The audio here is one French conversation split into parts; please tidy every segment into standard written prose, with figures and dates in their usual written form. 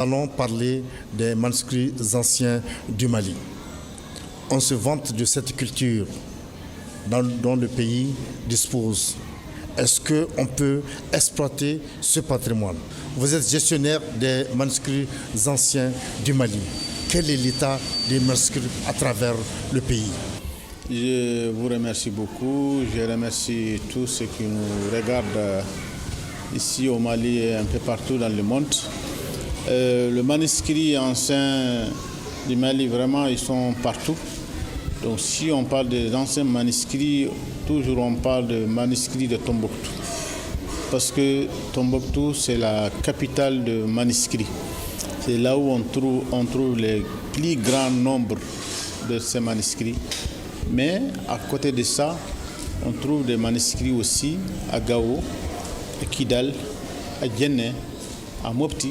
allons parler des manuscrits anciens du Mali. On se vante de cette culture dont le pays dispose. Est-ce qu'on peut exploiter ce patrimoine? Vous êtes gestionnaire des manuscrits anciens du Mali. Quel est l'état des manuscrits à travers le pays? Je vous remercie beaucoup. Je remercie tous ceux qui nous regardent ici au Mali et un peu partout dans le monde. Le manuscrit ancien du Mali, vraiment, ils sont partout. Donc si on parle des anciens manuscrits, toujours on parle de manuscrits de Tombouctou. Parce que Tombouctou, c'est la capitale de manuscrits. C'est là où on trouve le plus grand nombre de ces manuscrits. Mais à côté de ça, on trouve des manuscrits aussi à Gao, à Kidal, à Djenné, à Mopti,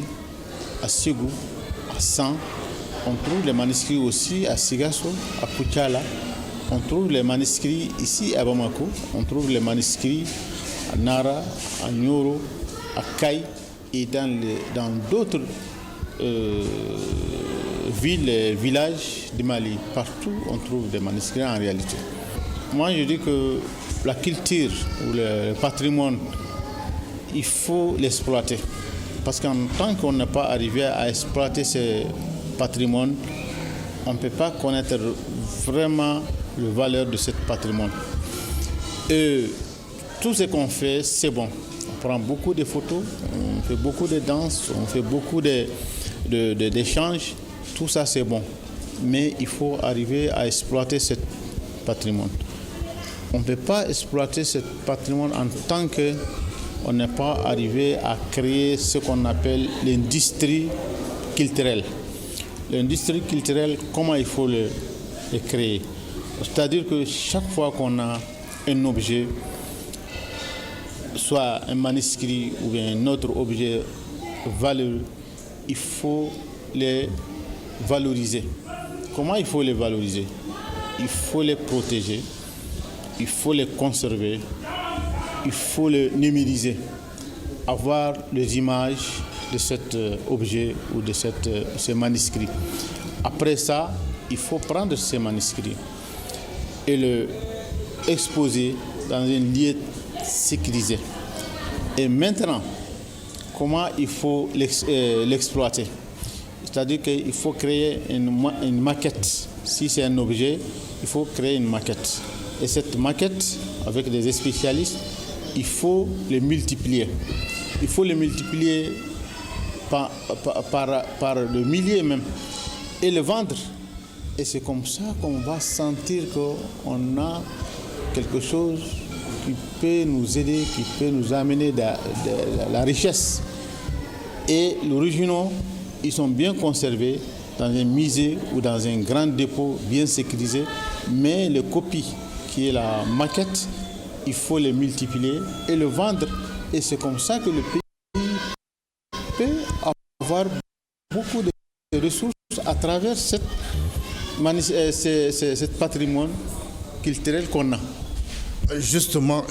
à Ségou, à San. On trouve les manuscrits aussi à Sigasso, à Koutiala. On trouve les manuscrits ici à Bamako. On trouve les manuscrits à Nara, à Nioro, à Kaï et dans d'autres villes et villages du Mali. Partout, on trouve des manuscrits en réalité. Moi, je dis que la culture ou le patrimoine, il faut l'exploiter. Parce qu'en tant qu'on n'a pas arrivé à exploiter ce patrimoine, on ne peut pas connaître vraiment la valeur de ce patrimoine. Et tout ce qu'on fait, c'est bon. On prend beaucoup de photos, on fait beaucoup de danses, on fait beaucoup d'échanges. Tout ça, c'est bon. Mais il faut arriver à exploiter ce patrimoine. On ne peut pas exploiter ce patrimoine en tant qu'on n'est pas arrivé à créer ce qu'on appelle l'industrie culturelle. L'industrie culturelle, comment il faut le créer? C'est-à-dire que chaque fois qu'on a un objet, soit un manuscrit ou bien un autre objet valeureux, il faut les valoriser. Comment il faut les valoriser? Il faut les protéger, il faut les conserver, il faut les numériser, avoir les images de cet objet ou de ce manuscrit. Après ça, il faut prendre ces manuscrits et le exposer dans un lieu sécurisé. Et maintenant, comment il faut l'exploiter? C'est-à-dire qu'il faut créer une maquette. Si c'est un objet, il faut créer une maquette. Et cette maquette, avec des spécialistes, il faut les multiplier. Il faut les multiplier par le milliers même et le vendre. Et c'est comme ça qu'on va sentir qu'on a quelque chose qui peut nous aider, qui peut nous amener de la richesse. Et les originaux, ils sont bien conservés dans un musée ou dans un grand dépôt bien sécurisé, mais les copies, qui est la maquette, il faut les multiplier et le vendre. Et c'est comme ça que le pays peut avoir beaucoup de ressources à travers ce patrimoine culturel qu'on a. Justement,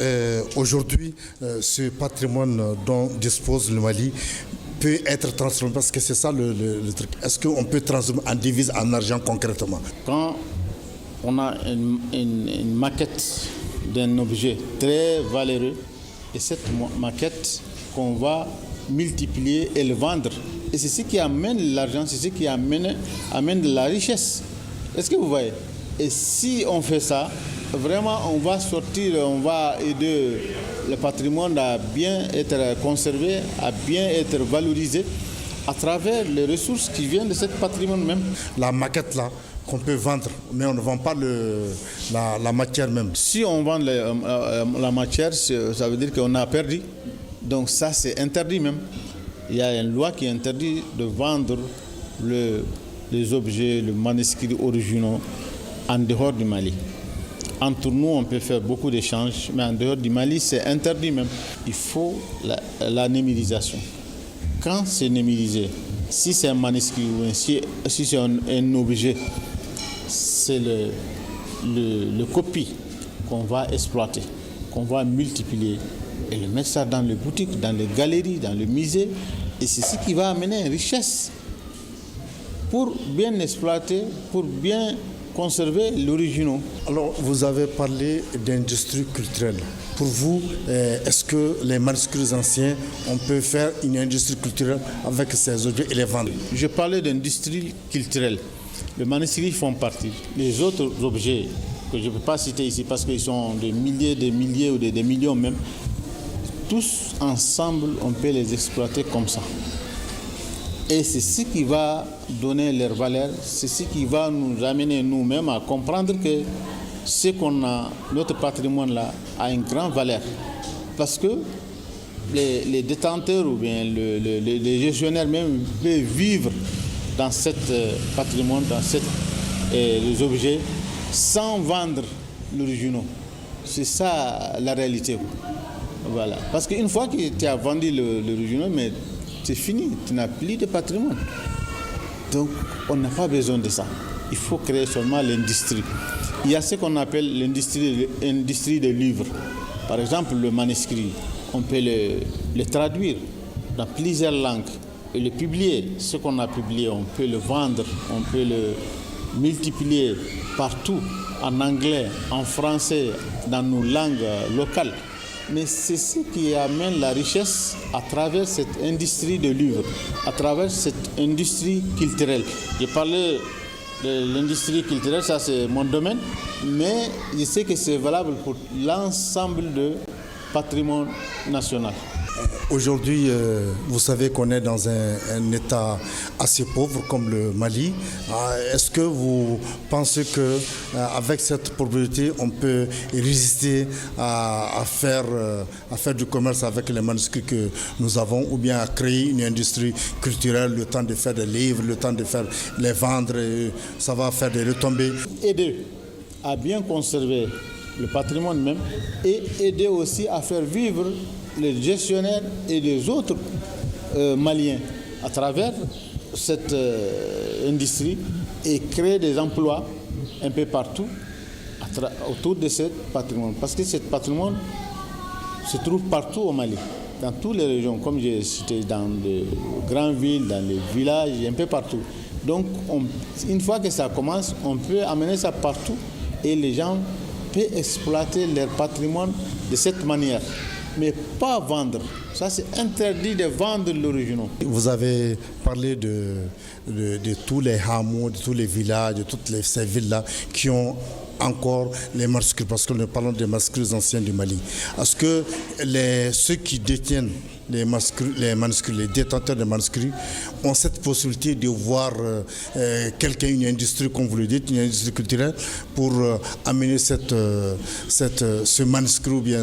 aujourd'hui, ce patrimoine dont dispose le Mali peut être transformé, parce que c'est ça le truc. Est-ce qu'on peut transformer en devise, en argent concrètement? Quand on a une maquette d'un objet très valeureux, et cette maquette qu'on va multiplier et le vendre, et c'est ce qui amène l'argent, c'est ce qui amène de la richesse. Est-ce que vous voyez? Et si on fait ça, vraiment on va sortir, on va aider le patrimoine à bien être conservé, à bien être valorisé à travers les ressources qui viennent de ce patrimoine même. La maquette là, qu'on peut vendre, mais on ne vend pas la matière même. Si on vend la matière, ça veut dire qu'on a perdu. Donc ça, c'est interdit même. Il y a une loi qui interdit de vendre les objets, les manuscrits originaux en dehors du Mali. Entre nous, on peut faire beaucoup d'échanges, mais en dehors du Mali, c'est interdit même. Il faut la numérisation. Quand c'est numérisé, si c'est un manuscrit ou si c'est un objet, c'est le copie qu'on va exploiter, qu'on va multiplier et le mettre ça dans les boutiques, dans les galeries, dans les musées. Et c'est ce qui va amener une richesse pour bien exploiter, pour bien conserver l'original. Alors, vous avez parlé d'industrie culturelle. Pour vous, est-ce que les manuscrits anciens, on peut faire une industrie culturelle avec ces objets et les vendre? Je parlais d'industrie culturelle. Les manuscrits font partie. Les autres objets que je ne peux pas citer ici parce qu'ils sont des milliers ou des millions même, tous ensemble, on peut les exploiter comme ça. Et c'est ce qui va donner leur valeur, c'est ce qui va nous amener nous-mêmes à comprendre que ce qu'on a, notre patrimoine là, a une grande valeur. Parce que les détenteurs ou bien les gestionnaires même peuvent vivre dans ce patrimoine, dans les objets, sans vendre l'original. C'est ça la réalité. Voilà. Parce qu'une fois que tu as vendu l'original, mais c'est fini, tu n'as plus de patrimoine. Donc, on n'a pas besoin de ça. Il faut créer seulement l'industrie. Il y a ce qu'on appelle l'industrie des livres. Par exemple, le manuscrit, on peut le traduire dans plusieurs langues et le publier. Ce qu'on a publié, on peut le vendre, on peut le multiplier partout, en anglais, en français, dans nos langues locales. Mais c'est ce qui amène la richesse à travers cette industrie de livres, à travers cette industrie culturelle. Je parlais de l'industrie culturelle, ça c'est mon domaine, mais je sais que c'est valable pour l'ensemble du patrimoine national. Aujourd'hui, vous savez qu'on est dans un état assez pauvre comme le Mali. Est-ce que vous pensez qu'avec cette pauvreté, on peut résister à faire du commerce avec les manuscrits que nous avons, ou bien à créer une industrie culturelle, le temps de faire des livres, le temps de faire les vendre, et ça va faire des retombées? Aider à bien conserver le patrimoine même et aider aussi à faire vivre les gestionnaires et les autres Maliens à travers cette industrie et créer des emplois un peu partout autour de ce patrimoine. Parce que ce patrimoine se trouve partout au Mali, dans toutes les régions, comme j'ai cité, dans les grandes villes, dans les villages, un peu partout. Donc, une fois que ça commence, on peut amener ça partout et les gens peuvent exploiter leur patrimoine de cette manière. Mais pas vendre. Ça, c'est interdit de vendre l'original. Vous avez parlé de tous les hameaux, de tous les villages, de toutes ces villes-là qui ont encore les manuscrits, parce que nous parlons des manuscrits anciens du Mali. Est-ce que ceux qui détiennent les manuscrits, les détenteurs des manuscrits, ont cette possibilité de voir une industrie, comme vous le dites, une industrie culturelle, pour amener ce manuscrit ou bien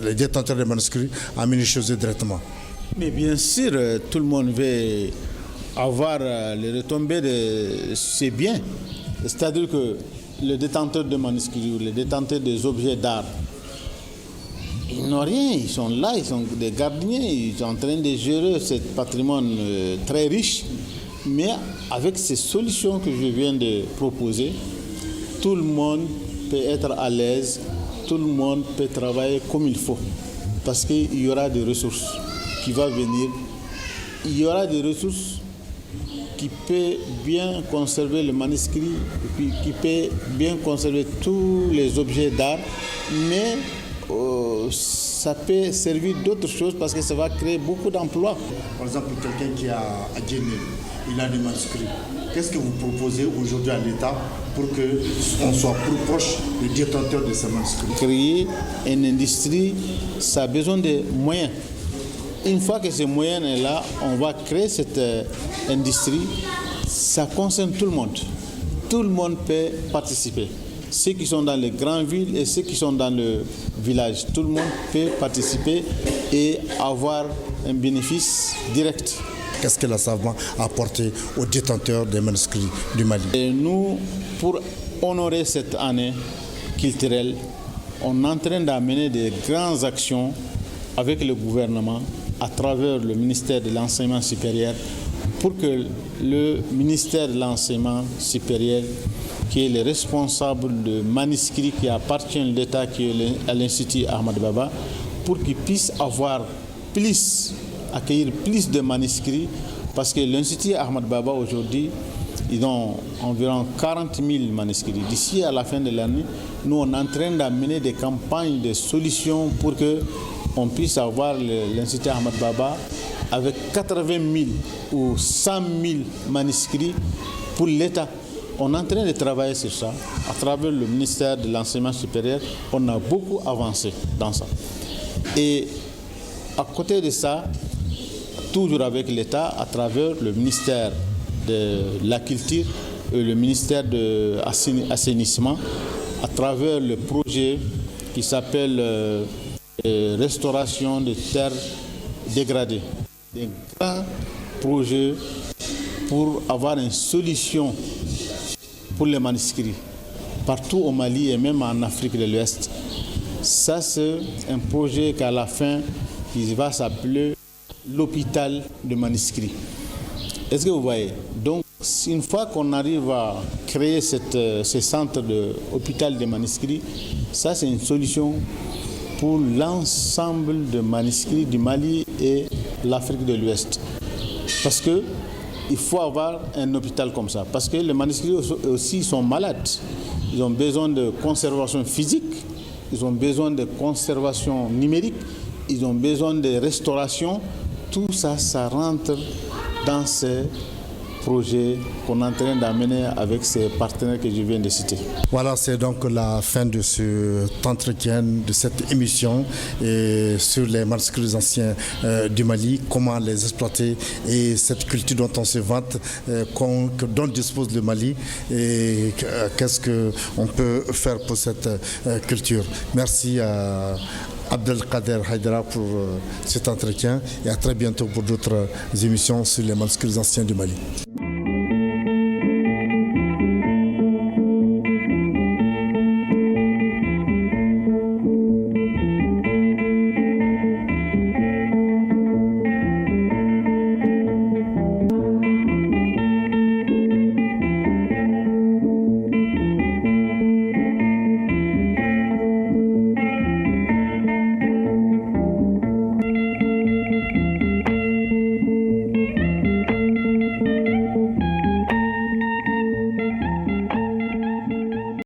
les détenteurs des manuscrits, amener chez eux directement? Mais bien sûr, tout le monde veut avoir les retombées de ses biens. C'est-à-dire que les détenteurs de manuscrits ou les détenteurs des objets d'art, ils n'ont rien, ils sont là, ils sont des gardiens, ils sont en train de gérer ce patrimoine très riche. Mais avec ces solutions que je viens de proposer, tout le monde peut être à l'aise, tout le monde peut travailler comme il faut. Parce qu'il y aura des ressources qui vont venir, il y aura des ressources qui peut bien conserver le manuscrit, qui peut bien conserver tous les objets d'art, mais ça peut servir d'autres choses parce que ça va créer beaucoup d'emplois. Par exemple, quelqu'un qui est à Djenné, il a des manuscrits. Qu'est-ce que vous proposez aujourd'hui à l'État pour qu'on soit plus proche des détenteurs de ces manuscrits? Créer une industrie, ça a besoin de moyens. Une fois que ces moyens sont là, on va créer cette industrie. Ça concerne tout le monde. Tout le monde peut participer. Ceux qui sont dans les grandes villes et ceux qui sont dans le village, tout le monde peut participer et avoir un bénéfice direct. Qu'est-ce que la SAVMA a apporté aux détenteurs des manuscrits du Mali? Et nous, pour honorer cette année culturelle, on est en train d'amener des grandes actions avec le gouvernement à travers le ministère de l'Enseignement supérieur pour que le ministère de l'Enseignement supérieur, qui est le responsable de manuscrits qui appartient à l'État, qui est à l'Institut Ahmad Baba, pour qu'il puisse accueillir plus de manuscrits Parce que l'Institut Ahmad Baba aujourd'hui, ils ont environ 40 000 manuscrits. D'ici à la fin de l'année, nous on est en train d'amener des campagnes de solutions pour qu'on puisse avoir l'Institut Ahmad Baba avec 80 000 ou 100 000 manuscrits pour l'État. On est en train de travailler sur ça. À travers le ministère de l'Enseignement supérieur, on a beaucoup avancé dans ça. Et à côté de ça, toujours avec l'État, à travers le ministère de la Culture et le ministère de l'Assainissement, à travers le projet qui s'appelle Restauration des terres dégradées. Un grand projet pour avoir une solution pour les manuscrits partout au Mali et même en Afrique de l'Ouest. Ça, c'est un projet qu'à la fin, il va s'appeler l'hôpital de manuscrits. Est-ce que vous voyez? Donc, une fois qu'on arrive à créer ce centre d'hôpital de manuscrits, ça, c'est une solution pour l'ensemble des manuscrits du Mali et l'Afrique de l'Ouest. Parce qu'il faut avoir un hôpital comme ça. Parce que les manuscrits aussi sont malades. Ils ont besoin de conservation physique, ils ont besoin de conservation numérique, ils ont besoin de restauration. Tout ça, ça rentre dans ces projets qu'on est en train d'amener avec ces partenaires que je viens de citer. Voilà, c'est donc la fin de cet entretien, de cette émission sur les manuscrits anciens du Mali, comment les exploiter et cette culture dont on se vante, dont dispose le Mali et qu'est-ce qu'on peut faire pour cette culture. Merci à Abdelkader Haïdara pour cet entretien et à très bientôt pour d'autres émissions sur les manuscrits anciens du Mali.